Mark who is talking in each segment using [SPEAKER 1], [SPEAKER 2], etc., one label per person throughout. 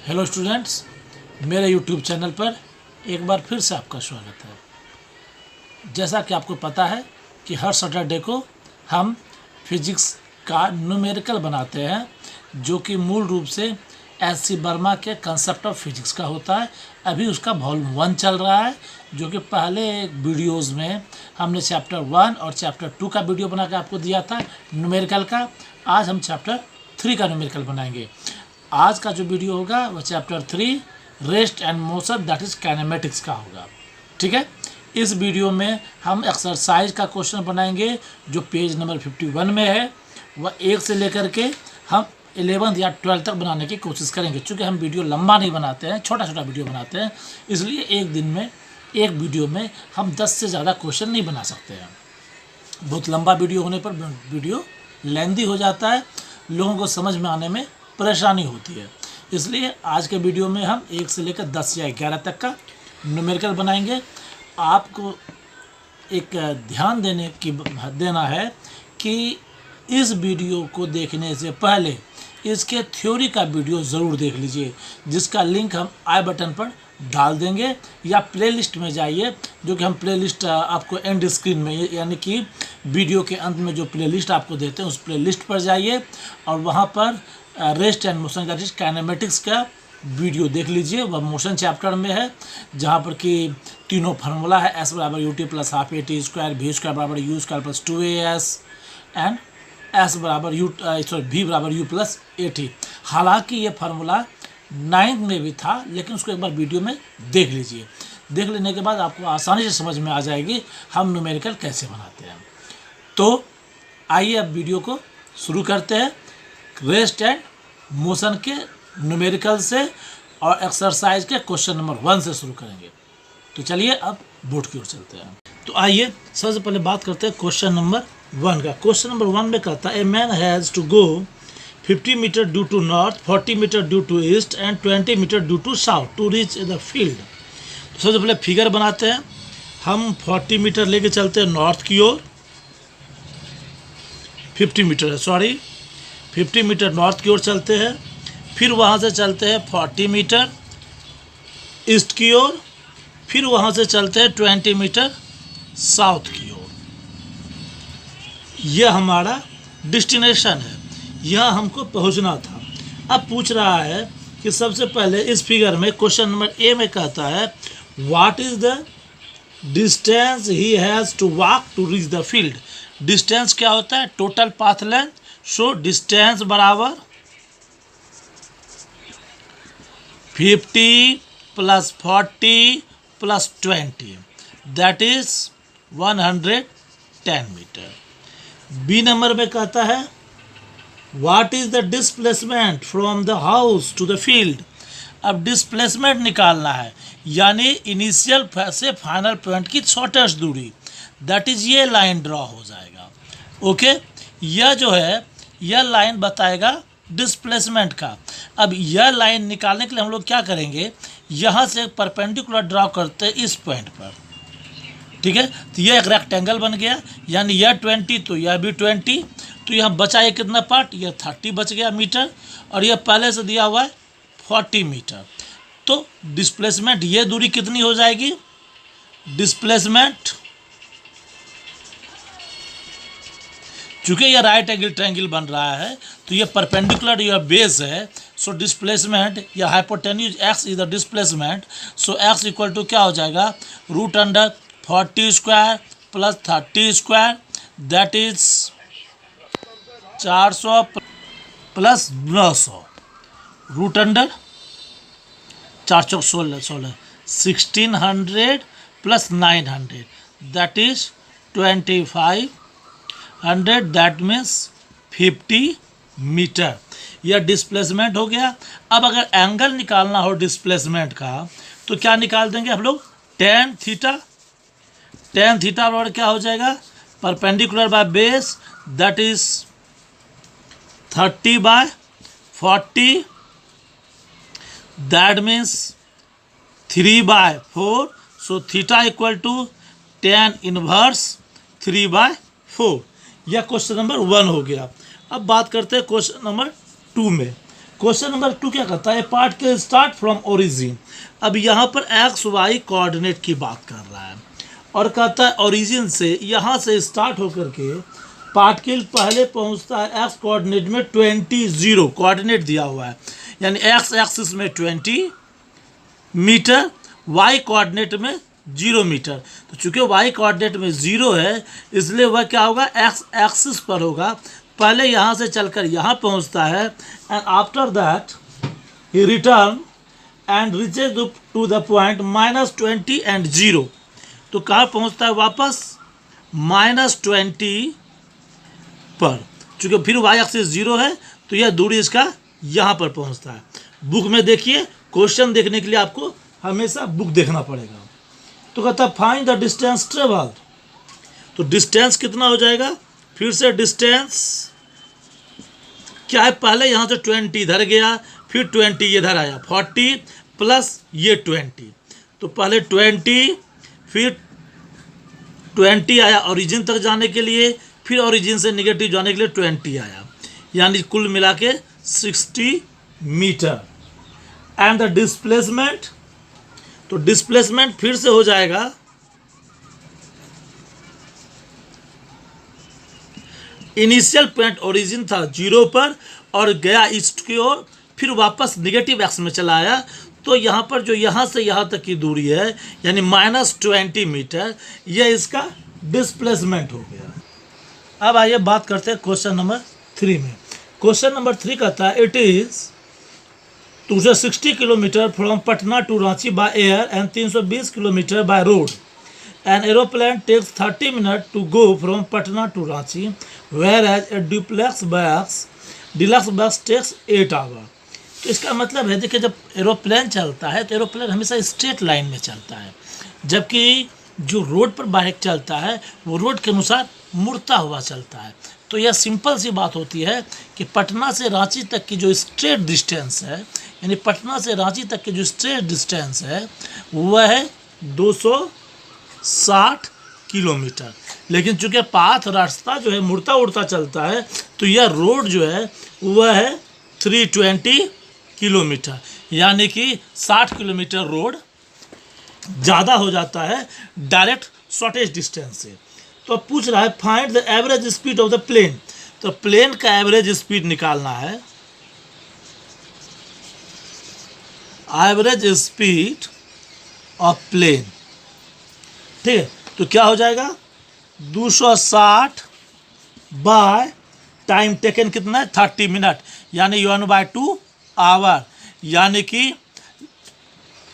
[SPEAKER 1] Hello students, मेरे YouTube channel पर एक बार फिर से आपका स्वागत है। जैसा कि आपको पता है कि हर सैटरडे को हम फिजिक्स का न्यूमेरिकल बनाते हैं, जो कि मूल रूप से एस.सी. वर्मा के कंसेप्ट ऑफ फिजिक्स का होता है। अभी उसका वॉल्यूम 1 चल रहा है, जो कि पहले वीडियोज़ में हमने चैप्टर 1 और चैप्टर 2 का वीडियो बना के आपको दिया था न्यूमेरिकल का। आज हम चैप्टर 3 का न्यूमेरिकल बनाएंगे। आज का जो वीडियो होगा वह chapter 3 rest and motion that is kinematics का होगा। ठीक है, इस वीडियो में हम एक्सरसाइज का क्वेश्चन बनाएंगे जो पेज नंबर 51 में है। वह 1 से लेकर के हम 11th या 12th तक बनाने की कोशिश करेंगे। चूँकि हम वीडियो लंबा नहीं बनाते हैं, छोटा छोटा वीडियो बनाते हैं, इसलिए एक दिन में एक वीडियो में हम 10 से ज़्यादा क्वेश्चन नहीं बना सकते हैं। बहुत लंबा वीडियो होने पर वीडियो लेंदी हो जाता है, लोगों को समझ में आने में परेशानी होती है। इसलिए आज के वीडियो में हम 1 से लेकर 10 या 11 तक का न्यूमेरिकल बनाएंगे। आपको एक ध्यान देना है कि इस वीडियो को देखने से पहले इसके थ्योरी का वीडियो ज़रूर देख लीजिए, जिसका लिंक हम आई बटन पर डाल देंगे, या प्लेलिस्ट में जाइए, जो कि हम प्लेलिस्ट आपको एंड स्क्रीन में, यानी कि वीडियो के अंत में जो प्लेलिस्ट आपको देते हैं उस प्लेलिस्ट पर जाइए और वहाँ पर rest and motion that is kinematics का वीडियो देख लीजिए। वह मोशन चैप्टर में है, जहाँ पर कि तीनों फार्मूला है, एस बराबर u t plus half a t square, v square बराबर u square plus 2as and s बराबर वी बराबर यू प्लस ए टी। हालांकि ये फार्मूला 9th में भी था, लेकिन उसको एक बार वीडियो में देख लीजिए। देख लेने के बाद आपको आसानी से समझ में आ जाएगी हम न्यूमेरिकल कैसे बनाते हैं। तो आइए अब वीडियो को शुरू करते हैं रेस्ट एंड मोशन के न्यूमेरिकल से, और एक्सरसाइज के क्वेश्चन नंबर 1 से शुरू करेंगे। तो चलिए अब बोर्ड की ओर चलते हैं। तो आइए सबसे पहले बात करते हैं क्वेश्चन नंबर 1 का। क्वेश्चन नंबर 1 में कहता है a man has to go 50 metres due to north, 40 metres due to east and 20 metres due to south to reach the field. तो सबसे पहले फिगर बनाते हैं। हम 40 मीटर लेके चलते हैं नॉर्थ की ओर, 50 मीटर नॉर्थ की ओर चलते हैं। फिर वहाँ से चलते हैं 40 मीटर ईस्ट की ओर, फिर वहाँ से चलते हैं 20 मीटर साउथ की ओर। यह हमारा डेस्टिनेशन है, यह हमको पहुँचना था। अब पूछ रहा है कि सबसे पहले इस फिगर में क्वेश्चन नंबर ए में कहता है what is the distance he has to walk to reach the field. Distance क्या होता है? Total path length. So distance बराबर 50 plus 40 plus 20 that is 110 metres. B number में कहता है what is the displacement from the house to the field. अब displacement निकालना है, यानी इनिशियल से फाइनल पॉइंट की शॉर्टेस्ट दूरी, दैट इज ये लाइन ड्रॉ हो जाएगा। ओके, यह जो है यह लाइन बताएगा डिस्प्लेसमेंट का। अब यह लाइन निकालने के लिए हम लोग क्या करेंगे, यहाँ से एक परपेंडिकुलर ड्रॉ करते हैं इस पॉइंट पर। ठीक है, तो यह एक रेक्टेंगल बन गया, यानी यह 20 तो यह भी 20, तो यहाँ बचा ये कितना पार्ट, यह 30 बच गया मीटर, और यह पहले से दिया हुआ है 40 मीटर। तो डिस्प्लेसमेंट ये दूरी कितनी हो जाएगी, डिस्प्लेसमेंट चूँकि यह राइट एंगल ट्रायंगल बन रहा है तो यह परपेंडिकुलर यह बेस है। सो डिस्प्लेसमेंट या hypotenuse x is the displacement. So x equal to क्या हो जाएगा, root under 40 square plus 30 square that is 400 plus 900, root under 4 चौक 16 1600 plus 900 that is 2500, that means 50 metre. यह डिस्प्लेसमेंट हो गया। अब अगर एंगल निकालना हो डिस्प्लेसमेंट का तो क्या निकाल देंगे हम लोग, tan थीटा। tan थीटा और क्या हो जाएगा, perpendicular by base that is 30/40 that means 3/4। So theta equal to tan inverse 3/4। यह क्वेश्चन नंबर 1 हो गया। अब बात करते हैं क्वेश्चन नंबर 2 में। क्वेश्चन नंबर 2 क्या कहता है, पार्टिकल स्टार्ट फ्रॉम ओरिजिन। अब यहाँ पर एक्स वाई कोऑर्डिनेट की बात कर रहा है और कहता है ओरिजिन से, यहाँ से स्टार्ट होकर के पार्टिकल पहले पहुँचता है एक्स कोऑर्डिनेट में 20 0 कोऑर्डिनेट दिया हुआ है, यानी एक्स एक्सिस में 20 मीटर, वाई कोऑर्डिनेट में 0 मीटर। तो चूंकि वाई कोऑर्डिनेट में 0 है इसलिए वह क्या होगा, एक्स एक्सिस पर होगा। पहले यहाँ से चलकर यहाँ पहुँचता है and after that he return and reaches to the point -20 and 0। तो कहाँ पहुँचता है वापस, -20 पर। चूँकि फिर वाई एक्सिस 0 है तो यह दूरी इसका यहाँ पर पहुँचता है। बुक में देखिए, क्वेश्चन देखने के लिए आपको हमेशा बुक देखना पड़ेगा। तो कहता है फाइंड द डिस्टेंस ट्रेवल्ड। तो डिस्टेंस कितना हो जाएगा, फिर से डिस्टेंस क्या है, पहले यहाँ से 20 इधर गया, फिर 20 इधर आया, 40 प्लस ये 20। तो पहले 20 फिर 20 आया ओरिजिन तक जाने के लिए, फिर ओरिजिन से नेगेटिव जाने के लिए 20 आया, यानी कुल मिला के 60 मीटर। एंड द डिस्प्लेसमेंट, तो डिस्प्लेसमेंट फिर से हो जाएगा इनिशियल पॉइंट ओरिजिन था 0 पर और गया ईस्ट की ओर, फिर वापस नेगेटिव एक्स में चला आया। तो यहाँ पर जो यहाँ से यहाँ तक की दूरी है यानी -20 मीटर, यह इसका डिस्प्लेसमेंट हो गया। अब आइए बात करते हैं क्वेश्चन नंबर 3 में। क्वेश्चन नंबर 3 कहता है it is 260 kilometre from Patna to Ranchi by air and 320 kilometre by road. An aeroplane takes 30 minute to go from Patna to Ranchi, whereas a duplex bus takes 8 hour. तो इसका मतलब है, देखिए जब एरोप्लेन चलता है तो एरोप्लेन हमेशा स्ट्रेट लाइन में चलता है, जबकि जो रोड पर बाइक चलता है वो रोड के अनुसार मुड़ता हुआ चलता है। तो यह सिंपल सी बात होती है कि पटना से रांची तक की जो स्ट्रेट डिस्टेंस है, यानी पटना से रांची तक की जो स्ट्रेट डिस्टेंस है वह है 260 किलोमीटर। लेकिन चूंकि पाथ रास्ता जो है मुड़ता उड़ता चलता है तो यह रोड जो है वह है 320 किलोमीटर, यानी कि 60 किलोमीटर रोड ज़्यादा हो जाता है डायरेक्ट शॉर्टेज डिस्टेंस से। तो अब पूछ रहा है find the average speed of the plane. तो प्लेन का एवरेज स्पीड निकालना है, एवरेज स्पीड ऑफ प्लेन। ठीक है, तो क्या हो जाएगा 260 बाय टाइम टेकन कितना है 30 मिनट, यानी 1/2 आवर, यानी कि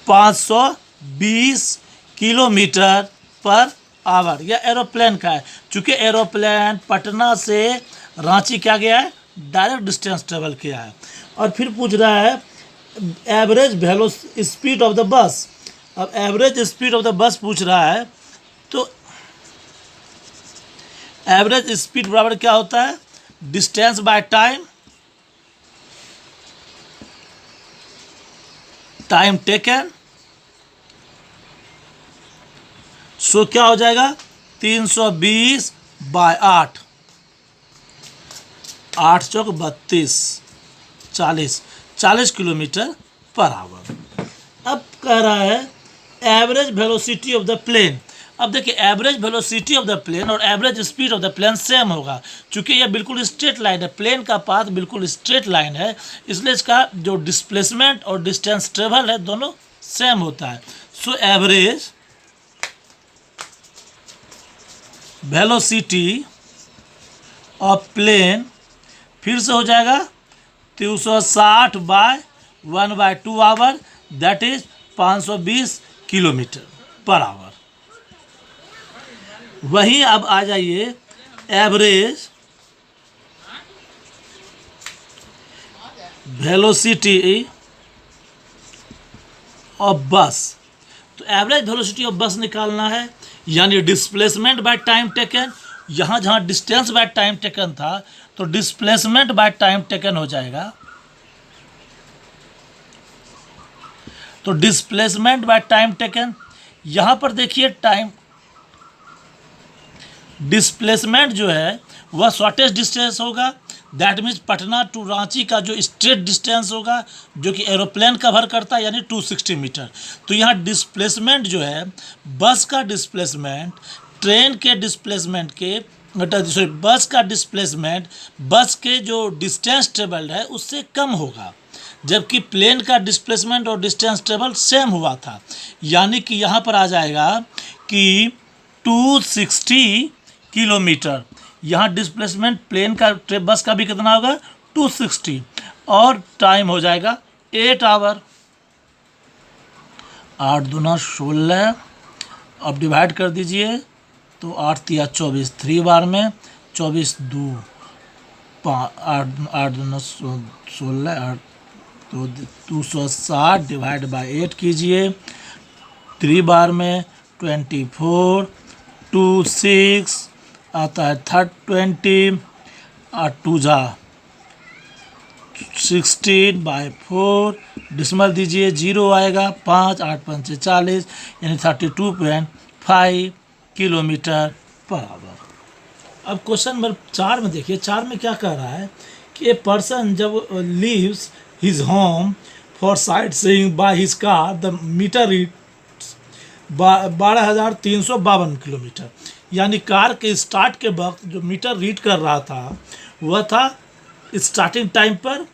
[SPEAKER 1] 520 किलोमीटर पर आवर। यह एरोप्लेन का है। चूँकि एरोप्लेन पटना से रांची क्या गया है, डायरेक्ट डिस्टेंस ट्रेवल किया है। और फिर पूछ रहा है average speed of the bus. अब average speed of the bus पूछ रहा है, तो एवरेज स्पीड बराबर क्या होता है, distance by time taken. So क्या हो जाएगा 320 बाय 8, 8 चौक 32, 40 किलोमीटर पर आवर। अब कह रहा है average velocity of the plane. अब देखिए average velocity of the plane और average speed of the plane same होगा, क्योंकि यह बिल्कुल स्ट्रेट लाइन है, प्लेन का पाथ बिल्कुल स्ट्रेट लाइन है, इसलिए इसका जो डिस्प्लेसमेंट और डिस्टेंस ट्रेवल है दोनों सेम होता है। So average velocity of plane फिर से हो जाएगा 360 by 1/2 hour, that is 520 kilometre per hour. वहीं अब आ जाइए एवरेज वेलोसिटी ऑफ बस। तो एवरेज वेलोसिटी ऑफ बस निकालना है, यानी डिस्प्लेसमेंट बाय टाइम टेकन। यहाँ जहाँ डिस्टेंस बाय टाइम टेकन था तो डिस्प्लेसमेंट बाय टाइम टेकन हो जाएगा। तो डिस्प्लेसमेंट बाय टाइम टेकन, यहाँ पर देखिए टाइम डिस्प्लेसमेंट जो है वह शॉर्टेस्ट डिस्टेंस होगा, that means Patna to Ranchi का जो स्ट्रेट डिस्टेंस होगा जो कि एरोप्लेन कवर करता है यानी 260 मीटर। तो यहाँ डिस्प्लेसमेंट जो है बस का डिस्प्लेसमेंट ट्रेन के डिस्प्लेसमेंट के सॉरी बस का डिस्प्लेसमेंट बस के जो डिस्टेंस ट्रेवल्ड है उससे कम होगा, जबकि प्लेन का डिस्प्लेसमेंट और डिस्टेंस ट्रेवल सेम हुआ था। यानी कि यहाँ पर आ जाएगा कि 260 किलोमीटर। यहाँ डिस्प्लेसमेंट प्लेन का बस का भी कितना होगा 260 और टाइम हो जाएगा 8 आवर। 8 दूना 16। अब डिवाइड कर दीजिए तो 8 तिया 24 3 बार में 24 2 8 दूना 16 8 तो 260 डिवाइड बाय 8 कीजिए 3 बार में 24 2 6 आता है 20 और 2 जा 16 बाय 4 डिसमल दीजिए 0 आएगा 5 8 5 40 यानी 32.5 किलोमीटर पर आवर। अब क्वेश्चन नंबर 4 में देखिए, 4 में क्या कह रहा है कि ए पर्सन जब leaves his home for sightseeing by his car the meter read 12,352 kilometre. यानी कार के स्टार्ट के वक्त जो मीटर रीड कर रहा था वह था स्टार्टिंग टाइम पर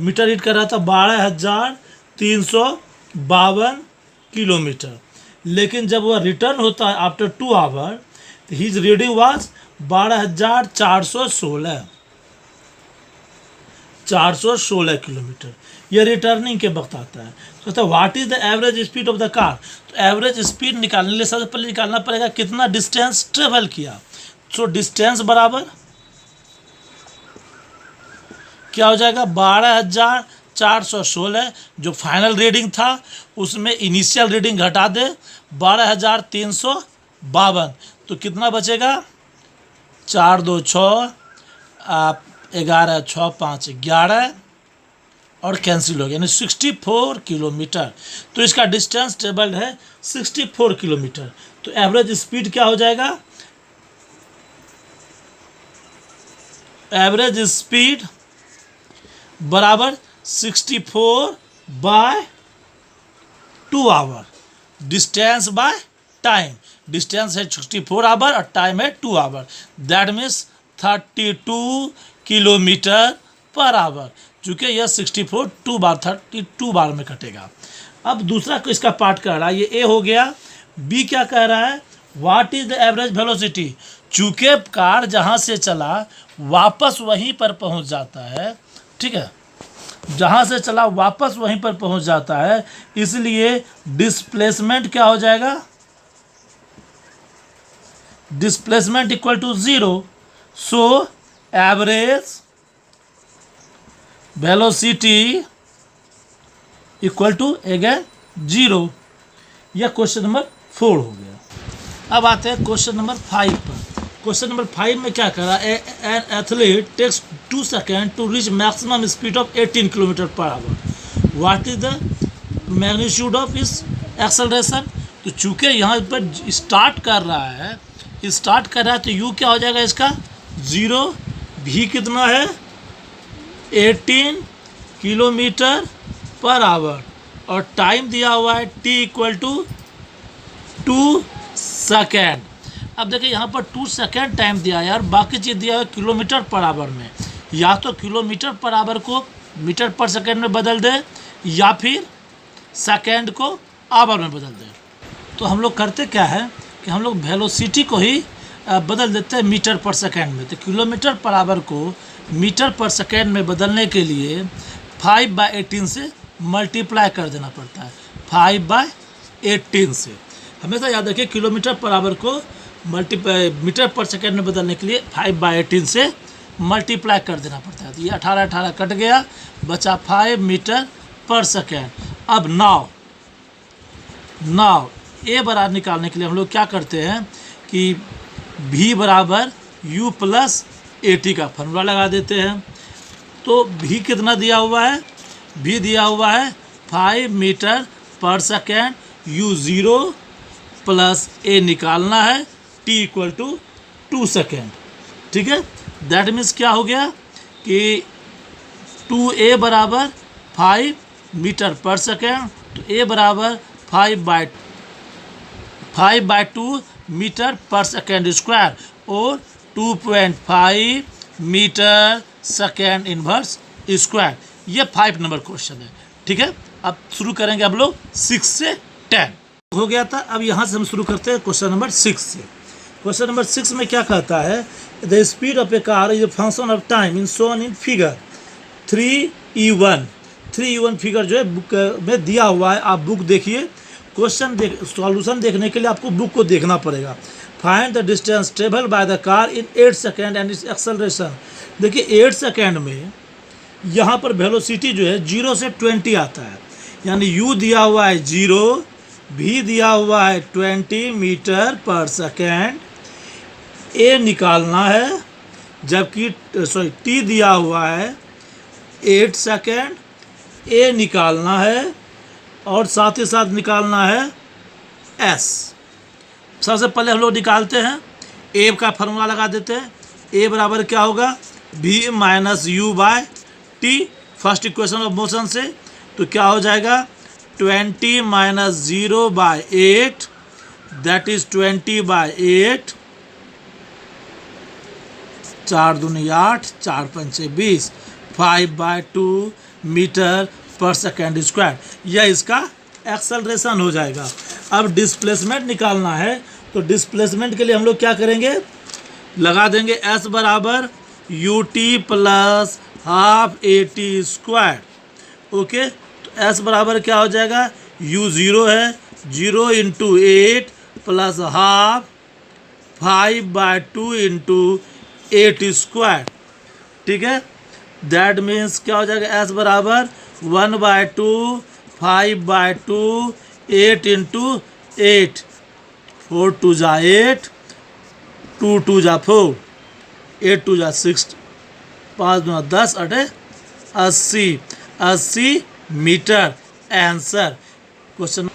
[SPEAKER 1] मीटर रीड कर रहा था 12,352 किलोमीटर, लेकिन जब वह रिटर्न होता है आफ्टर 2 आवर तो हिज रीडिंग वाज 12,416 किलोमीटर। यह रिटर्निंग के वक्त आता है। तो कहता है what is the average speed of the car. तो एवरेज स्पीड निकालने के लिए सबसे पहले निकालना पड़ेगा कितना डिस्टेंस ट्रेवल किया। सो डिस्टेंस बराबर क्या हो जाएगा 12,416 जो फाइनल रीडिंग था उसमें इनिशियल रीडिंग घटा दे 12,352 तो कितना बचेगा 4 2 6 11 6 5 11 और कैंसिल हो गया यानी 64 किलोमीटर। तो इसका डिस्टेंस ट्रेवल्ड है 64 किलोमीटर। तो एवरेज स्पीड क्या हो जाएगा, एवरेज स्पीड बराबर 64 by 2 hour distance by time. Distance है 64 आवर और टाइम है 2 hour, that means 32 kilometre per hour. चूँकि यह 64 32 बार में कटेगा। अब दूसरा इसका पार्ट कह रहा है, ये ए हो गया। बी क्या कह रहा है what is the average velocity. चूँकि कार जहाँ से चला वापस वहीं पर पहुँच जाता है, ठीक है, जहाँ से चला वापस वहीं पर पहुँच जाता है, इसलिए डिस्प्लेसमेंट क्या हो जाएगा, displacement equal to 0। So average velocity equal to again 0। यह क्वेश्चन नंबर 4 हो गया। अब आते हैं क्वेश्चन नंबर 5 पर। क्वेश्चन नंबर 5 में क्या कर रहा है, an athlete takes 2 second to reach maximum speed of 18 kilometre per hour. What is the magnitude of its acceleration. तो चूँकि यहाँ पर स्टार्ट कर रहा है तो यू क्या हो जाएगा इसका 0। भी कितना है 18 किलोमीटर पर आवर और टाइम दिया हुआ है t इक्वल टू 2 सेकेंड। अब देखिए यहाँ पर 2 सेकेंड टाइम दिया है यार, बाकी चीज़ दिया है किलोमीटर पर आवर में। या तो किलोमीटर पर आवर को मीटर पर सेकेंड में बदल दे या फिर सेकेंड को आवर में बदल दे। तो हम लोग करते क्या है कि हम लोग वेलोसिटी को ही बदल देते हैं मीटर पर सेकेंड में। तो किलोमीटर पर आवर को मीटर पर सेकेंड में बदलने के लिए 5/18 से मल्टीप्लाई कर देना पड़ता है। 5/18 से हमेशा याद रखिए, किलोमीटर पर आवर को मीटर पर सेकेंड में बदलने के लिए 5/18 से मल्टीप्लाई कर देना पड़ता है। तो ये 18 कट गया, बचा 5 मीटर पर सेकेंड। अब नाव ए बराबर निकालने के लिए हम लोग क्या करते हैं कि v बराबर u प्लस AT का फॉर्मूला लगा देते हैं। तो v कितना दिया हुआ है, v दिया हुआ है 5 metre per second, u 0 plus a निकालना है t इक्वल टू 2 सेकेंड। ठीक है, दैट मीन्स क्या हो गया कि 2a बराबर 5 मीटर पर सेकेंड, तो a बराबर 5/2 मीटर पर सेकेंड स्क्वायर और 2.5 मीटर सेकेंड इनवर्स स्क्वायर। ये 5 नंबर क्वेश्चन है। ठीक है, अब शुरू करेंगे हम लोग 6 से 10 हो गया था। अब यहाँ से हम शुरू करते हैं क्वेश्चन नंबर 6 से। क्वेश्चन नंबर 6 में क्या कहता है, the speed of A car is a function of time in shown in figure 3E1। 3E1 figure जो है बुक में दिया हुआ है, आप बुक देखिए। क्वेश्चन सॉल्यूशन देखने के लिए आपको बुक को देखना पड़ेगा। Find the distance travel by the car in 8 second and it's acceleration. देखिए 8 सेकेंड में यहाँ पर वेलोसिटी जो है 0 से 20 आता है, यानी u दिया हुआ है 0, v दिया हुआ है 20 मीटर पर सेकेंड, a निकालना है, जबकि t दिया हुआ है 8 सेकेंड, a निकालना है और साथ ही साथ निकालना है s। सबसे पहले हम लोग निकालते हैं, a का फॉर्मूला लगा देते हैं। a बराबर क्या होगा, v minus u by t, first equation of motion से। तो क्या हो जाएगा, 20 माइनस 0/8 दैट इज 20/8, 4 दूनी 8, 4 पंचे 20, 5/2 मीटर पर सेकेंड स्क्वायर। यह इसका एक्सेलरेशन हो जाएगा। अब डिस्प्लेसमेंट निकालना है, तो डिस्प्लेसमेंट के लिए हम लोग क्या करेंगे, लगा देंगे s बराबर ut plus half AT square. Okay, तो s बराबर क्या हो जाएगा, u 0 है, 0 into 8 plus half 5/2 into 8 square. ठीक है, दैट मीन्स क्या हो जाएगा, s बराबर 1/2 5/2 8 इंटू 8, 4 2 जा 8, 2 2 जा 4, 8 2 जा 6, 5 2 10, 80 80 मीटर आंसर क्वेश्चन।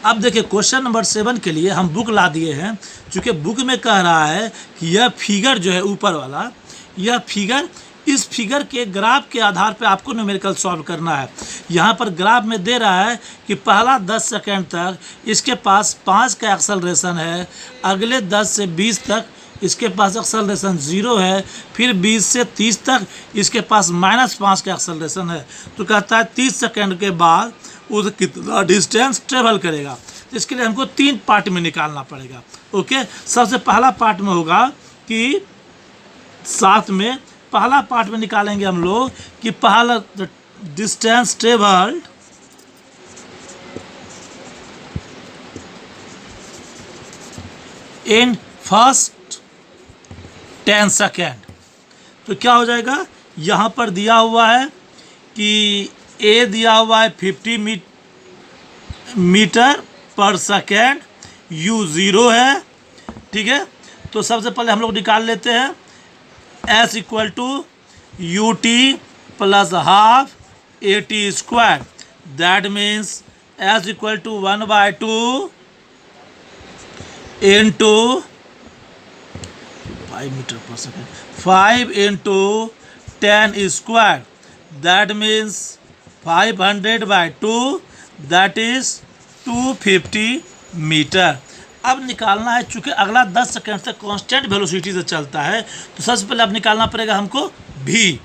[SPEAKER 1] अब देखिए क्वेश्चन नंबर 7 के लिए हम बुक ला दिए हैं, क्योंकि बुक में कह रहा है कि यह फिगर जो है ऊपर वाला, यह फिगर, इस फिगर के ग्राफ के आधार पे आपको न्यूमेरिकल सॉल्व करना है। यहाँ पर ग्राफ में दे रहा है कि पहला 10 सेकेंड तक इसके पास 5 का एक्सेलरेशन है, अगले 10 से 20 तक इसके पास एक्सेलरेशन 0 है, फिर 20 से 30 तक इसके पास -5 का एक्सेलरेशन है। तो कहता है 30 सेकेंड के बाद वो कितना डिस्टेंस ट्रेवल करेगा। तो इसके लिए हमको 3 पार्ट में निकालना पड़ेगा। ओके, सबसे पहला पार्ट में होगा कि साथ में पहला पार्ट में निकालेंगे हम लोग कि पहला distance travelled in first 10 second. तो क्या हो जाएगा, यहाँ पर दिया हुआ है कि a दिया हुआ है 50 मीटर पर सेकेंड, u 0 है। ठीक है, तो सबसे पहले हम लोग निकाल लेते हैं s equal to ut plus half AT square. That means s equal to 1/2 into 5 metre per second, 5 into 10 square. That means 500/2 that is 250 metre. अब निकालना है, चूँकि अगला 10 सेकेंड से कांस्टेंट वेलोसिटी से चलता है, तो सबसे पहले अब निकालना पड़ेगा हमको v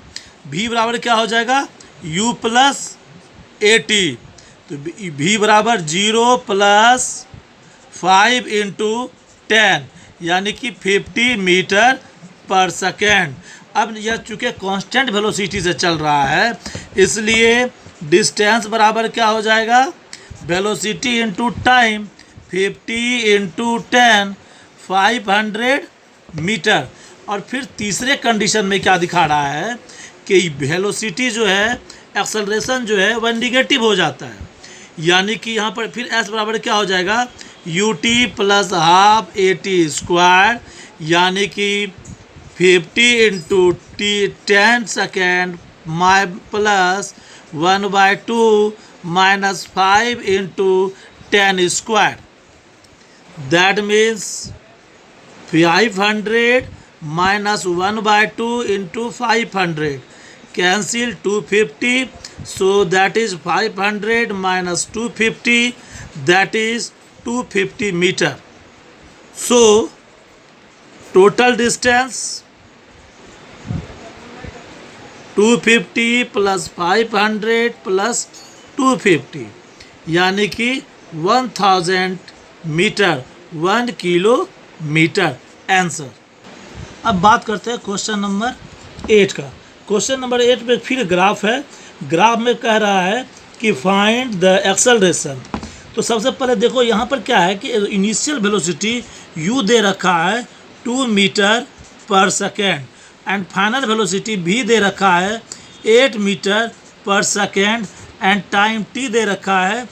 [SPEAKER 1] बराबर क्या हो जाएगा, u प्लस AT। तो v बराबर 0 प्लस 5 इंटू 10 यानी कि 50 मीटर पर सेकेंड। अब यह चूँकि कांस्टेंट वेलोसिटी से चल रहा है, इसलिए डिस्टेंस बराबर क्या हो जाएगा, velocity into time, 50 into 10 500 metre. और फिर तीसरे कंडीशन में क्या दिखा रहा है कि वेलोसिटी जो है, एक्सेलरेशन जो है वह निगेटिव हो जाता है, यानी कि यहाँ पर फिर s बराबर क्या हो जाएगा, ut plus half AT square, यानी कि 50 into 10 second plus 1/2 minus 5 into 10 square. That means 500 minus 1/2 into 500 cancel 250, so that is 500 minus 250, that is 250 meter. So total distance 250 plus 500 plus 250 यानी कि 1000 मीटर, 1 किलोमीटर आंसर। अब बात करते हैं question number 8 का। Question number 8 में फिर ग्राफ है। ग्राफ में कह रहा है कि फाइंड द एक्सेलरेशन। तो सबसे पहले देखो यहाँ पर क्या है कि इनिशियल वेलोसिटी u दे रखा है 2 metre per second and final velocity v दे रखा है 8 metre per second and time t दे रखा है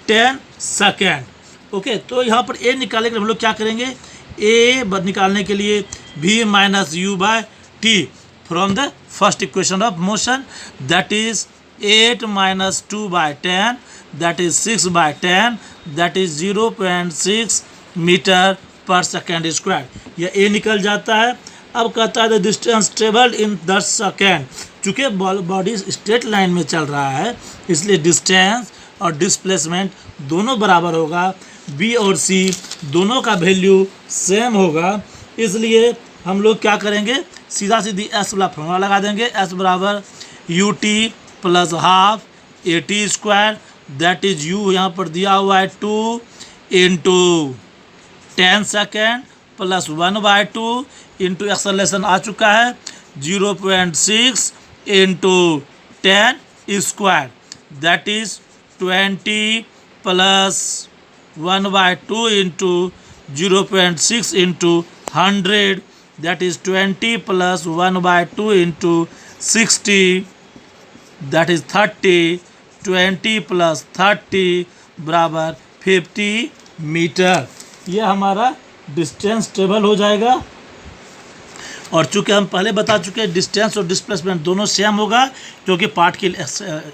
[SPEAKER 1] 10 सेकेंड। ओके, तो यहाँ पर a निकालने के लिए हम लोग क्या करेंगे, a निकालने के लिए v minus u by t from the first equation of motion, that is 8 minus 2 by 10, that is 6 by 10, that is 0.6 metre per second square. यह a निकल जाता है। अब कहता है the distance travelled in 10 second. चूँकि बॉडी स्ट्रेट लाइन में चल रहा है इसलिए डिस्टेंस और डिस्प्लेसमेंट दोनों बराबर होगा। b और c दोनों का वैल्यू सेम होगा, इसलिए हम लोग क्या करेंगे, सीधा सीधी s वाला फॉर्मूला लगा देंगे। s बराबर ut plus half at square, that is u यहाँ पर दिया हुआ है 2 into 10 second plus 1/2 into acceleration आ चुका है 0.6 into 10 square, that is 20 plus 1/2 into 0.6 into 100, that is 20 plus 1/2 into 60, that is 30, 20 plus 30 बराबर 50 मीटर। यह हमारा डिस्टेंस ट्रेवल हो जाएगा। और चूँकि हम पहले बता चुके हैं डिस्टेंस और डिस्प्लेसमेंट दोनों सेम होगा क्योंकि पार्ट की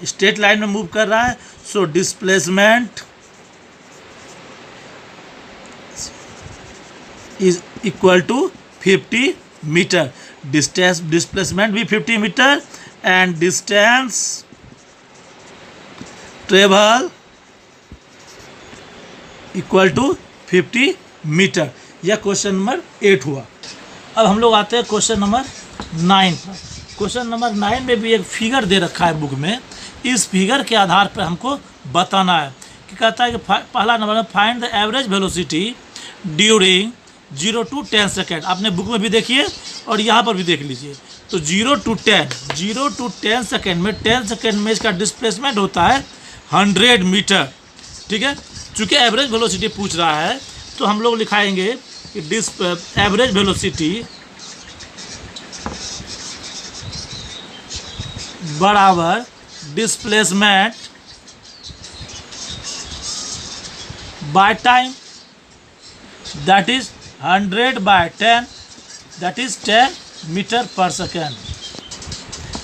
[SPEAKER 1] स्ट्रेट लाइन में मूव कर रहा है। So displacement is equal to 50 metre. Distance displacement भी 50 metre and distance travel equal to 50 metre. यह क्वेश्चन नंबर 8 हुआ। अब हम लोग आते हैं क्वेश्चन नंबर 9 पर। क्वेश्चन नंबर 9 में भी एक फिगर दे रखा है बुक में। इस फिगर के आधार पर हमको बताना है कि कहता है कि पहला नंबर में find the average velocity during 0 to 10 second. आपने बुक में भी देखिए और यहाँ पर भी देख लीजिए। तो 0 to 10 सेकेंड में 10 सेकेंड में इसका डिस्प्लेसमेंट होता है 100 मीटर। ठीक है, चूँकि एवरेज वेलोसिटी पूछ रहा है तो हम लोग लिखाएंगे कि एवरेज वेलोसिटी बराबर displacement by time, that is 100 by 10, that is 10 metre per second.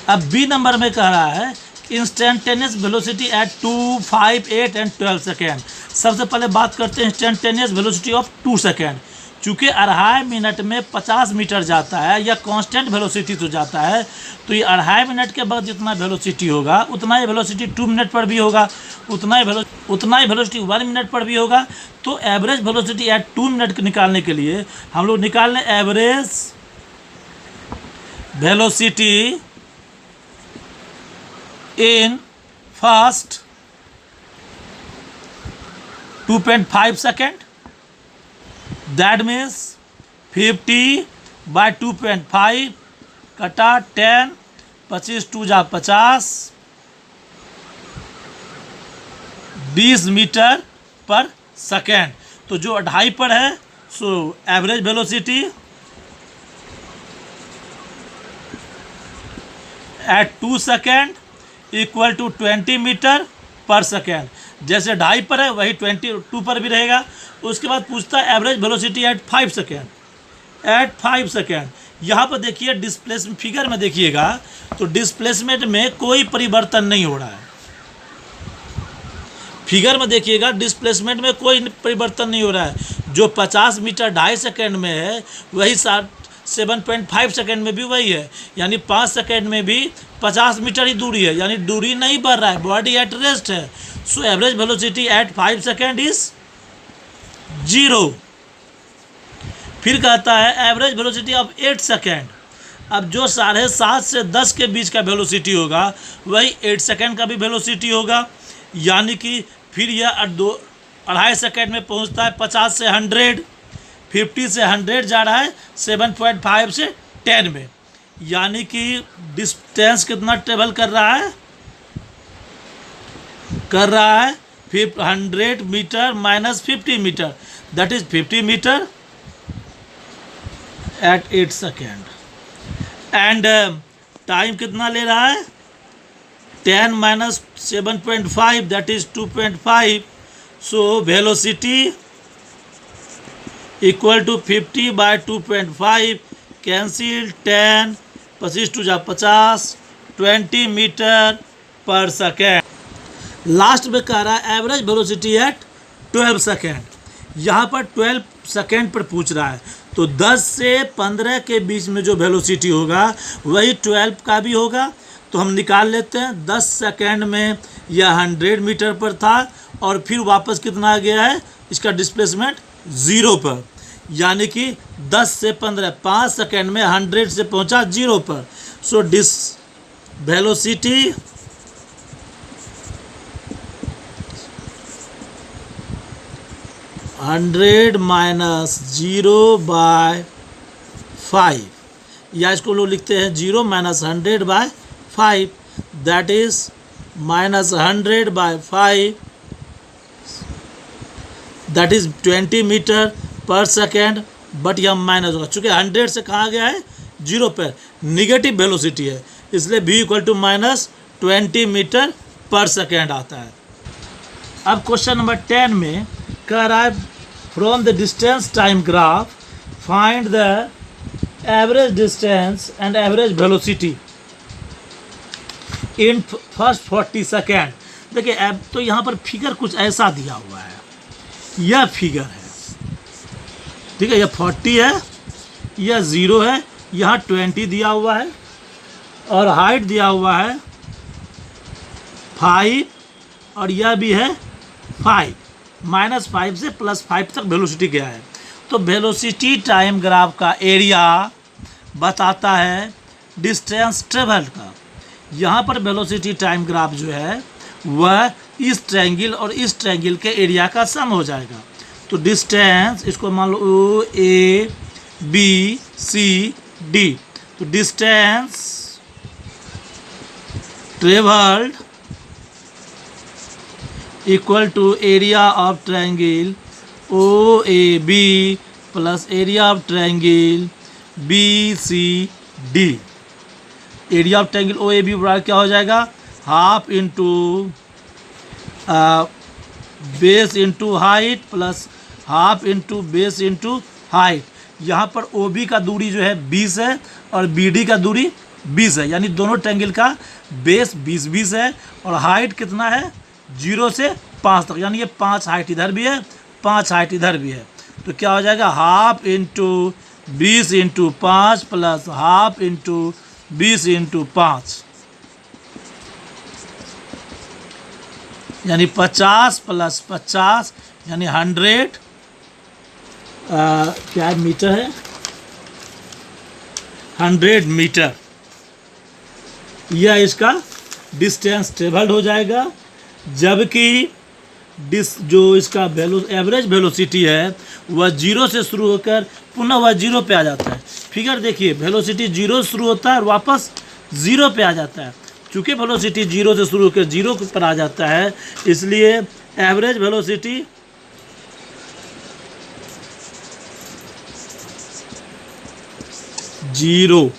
[SPEAKER 1] अब बी नंबर में कह रहा है instantaneous velocity at 2, 5, 8 and 12 second. सबसे पहले बात करते हैं इंस्टेंटेनियस वेलोसिटी ऑफ 2 सेकेंड। चूँकि 2.5 मिनट में 50 मीटर जाता है या कांस्टेंट वेलोसिटी तो जाता है, तो ये 2.5 मिनट के बाद जितना वेलोसिटी होगा उतना ही वेलोसिटी 2 मिनट पर भी होगा, उतना ही वेलोसिटी 1 मिनट पर भी होगा। तो एवरेज वेलोसिटी एट 2 मिनट निकालने के लिए हम लोग निकाल लें average velocity in first 2.5 second, that means 50 by 2.5 कटा 10, 25 2 जा 50, 20 मीटर पर सेकेंड। तो जो 2.5 पर है so average velocity at 2 second equal to 20 metre per second. जैसे 2.5 पर है वही 22 पर भी रहेगा। उसके बाद पूछता है average velocity at 5 second, at 5 second. यहाँ पर देखिए डिस्प्लेसमेंट फिगर में देखिएगा तो डिस्प्लेसमेंट में कोई परिवर्तन नहीं हो रहा है। फिगर में देखिएगा डिस्प्लेसमेंट में कोई परिवर्तन नहीं हो रहा है। जो 50 मीटर 2.5 सेकेंड में है वही 7.5 सेकेंड में भी वही है, यानी 5 सेकेंड में भी 50 मीटर ही दूरी है, यानी दूरी नहीं बढ़ रहा है, बॉडी एट रेस्ट है। So average velocity at 5 second is 0। फिर कहता है एवरेज वेलोसिटी ऑफ 8 सेकेंड। अब जो 7.5 से 10 के बीच का वेलोसिटी होगा वही 8 सेकेंड का भी वेलोसिटी होगा, यानी कि फिर यह 2.5 सेकेंड में पहुंचता है 50 से 100, 50 से 100 जा रहा है 7.5 से 10 में, यानी कि डिस्टेंस कितना ट्रेवल कर रहा है 100 metre minus 50 metre, that is 50 metre at 8 second. And time कितना ले रहा है 10 minus 7.5 that is 2.5। So velocity equal to 50 by 2.5 cancel 10 25 two जा 50 20 मीटर पर सेकेंड। लास्ट में कह रहा है एवरेज वेलोसिटी एट 12 सेकेंड। यहाँ पर 12 सेकेंड पर पूछ रहा है, तो 10 से 15 के बीच में जो वेलोसिटी होगा वही 12 का भी होगा। तो हम निकाल लेते हैं, 10 सेकेंड में यह 100 मीटर पर था और फिर वापस कितना आ गया है इसका डिस्प्लेसमेंट 0 पर, यानी कि 10 से 15 5 सेकेंड में 100 से पहुंचा 0 पर। So velocity hundred minus 0 by 5, या इसको लोग लिखते हैं 0 minus 100 by 5, that is minus 100 by 5, that is 20 metre per second. But यह माइनस होगा चूँकि 100 से कहाँ गया है 0 पर, निगेटिव वेलोसिटी है, इसलिए v equal to minus 20 metre per second आता है। अब क्वेश्चन नंबर 10 में कह रहा है from the distance time graph find the average distance and average velocity in first 40 second. देखिए अब तो यहाँ पर फिगर कुछ ऐसा दिया हुआ है, यह फिगर है, ठीक है, यह 40 है, यह 0 है, यहाँ 20 दिया हुआ है और हाइट दिया हुआ है 5 और यह भी है 5, -5 से +5 तक वेलोसिटी गया है। तो वेलोसिटी टाइम ग्राफ का एरिया बताता है डिस्टेंस ट्रेवल का। यहाँ पर वेलोसिटी टाइम ग्राफ जो है वह इस ट्रायंगल और इस ट्रायंगल के एरिया का सम हो जाएगा। तो डिस्टेंस, इसको मान लो O A B C D, तो distance travelled equal to area of triangle O A B plus area of triangle B C D. Area of triangle O A B बराबर क्या हो जाएगा, half into base into height plus half into base into height. यहाँ पर O B का दूरी जो है 20 है और बी डी का दूरी 20 है, यानी दोनों ट्रायंगल का बेस 20-20 है और हाइट कितना है 0 से 5 तक, यानी ये 5 हाइट इधर भी है 5 हाइट इधर भी है। तो क्या हो जाएगा half into 20 into 5 plus half into 20 into 5, यानी 50 प्लस 50 यानी 100 क्या मीटर है 100 मीटर, यह इसका डिस्टेंस ट्रेवल्ड हो जाएगा। जबकि जो इसका एवरेज वेलोसिटी है वह 0 से शुरू होकर पुनः वह 0 पे आ जाता है। फिगर देखिए, वेलोसिटी 0 शुरू होता है और वापस 0 पे आ जाता है। चूँकि वेलोसिटी 0 से शुरू होकर 0 पर आ जाता है, इसलिए average velocity 0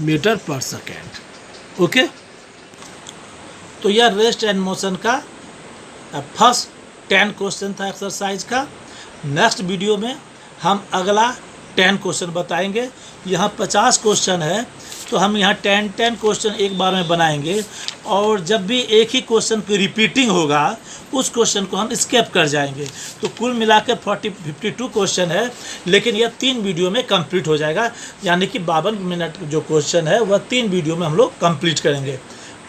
[SPEAKER 1] metre per second. Okay, तो यह रेस्ट एंड मोशन का फर्स्ट 10 क्वेश्चन था एक्सरसाइज का। नेक्स्ट वीडियो में हम अगला 10 क्वेश्चन बताएंगे। यहाँ 50 क्वेश्चन है, तो हम यहाँ 10 क्वेश्चन एक बार में बनाएंगे, और जब भी एक ही क्वेश्चन की रिपीटिंग होगा उस क्वेश्चन को हम स्किप कर जाएंगे। तो कुल मिलाकर 52 क्वेश्चन है, लेकिन यह 3 वीडियो में कंप्लीट हो जाएगा, यानी कि 52 मिनट जो क्वेश्चन है वह 3 वीडियो में हम लोग कंप्लीट करेंगे।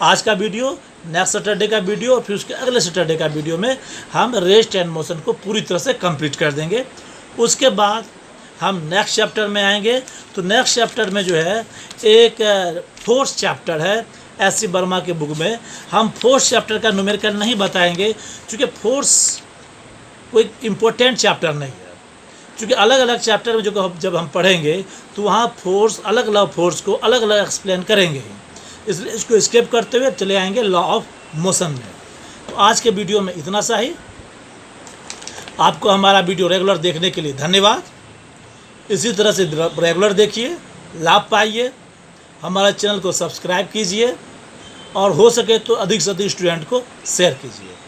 [SPEAKER 1] आज का वीडियो, नेक्स्ट सैटरडे का वीडियो और फिर उसके अगले सैटरडे का वीडियो में हम रेस्ट एंड मोशन को पूरी तरह से कंप्लीट कर देंगे। उसके बाद हम नेक्स्ट चैप्टर में आएंगे। तो नेक्स्ट चैप्टर में जो है एक फोर्थ चैप्टर है एस.सी. वर्मा के बुक में। हम फोर्थ चैप्टर का न्यूमेरिकल नहीं बताएंगे, क्योंकि फोर्थ कोई इम्पोर्टेंट चैप्टर नहीं है, क्योंकि अलग अलग चैप्टर में जो जब हम पढ़ेंगे तो वहाँ फोर्स, अलग अलग फोर्स को अलग अलग एक्सप्लेन करेंगे, इसलिए इसको स्किप करते हुए चले आएंगे लॉ ऑफ मोशन में। तो आज के वीडियो में इतना सा ही। आपको हमारा वीडियो रेगुलर देखने के लिए धन्यवाद। इसी तरह से रेगुलर देखिए, लाभ पाइए। हमारे चैनल को सब्सक्राइब कीजिए और हो सके तो अधिक से अधिक स्टूडेंट को शेयर कीजिए।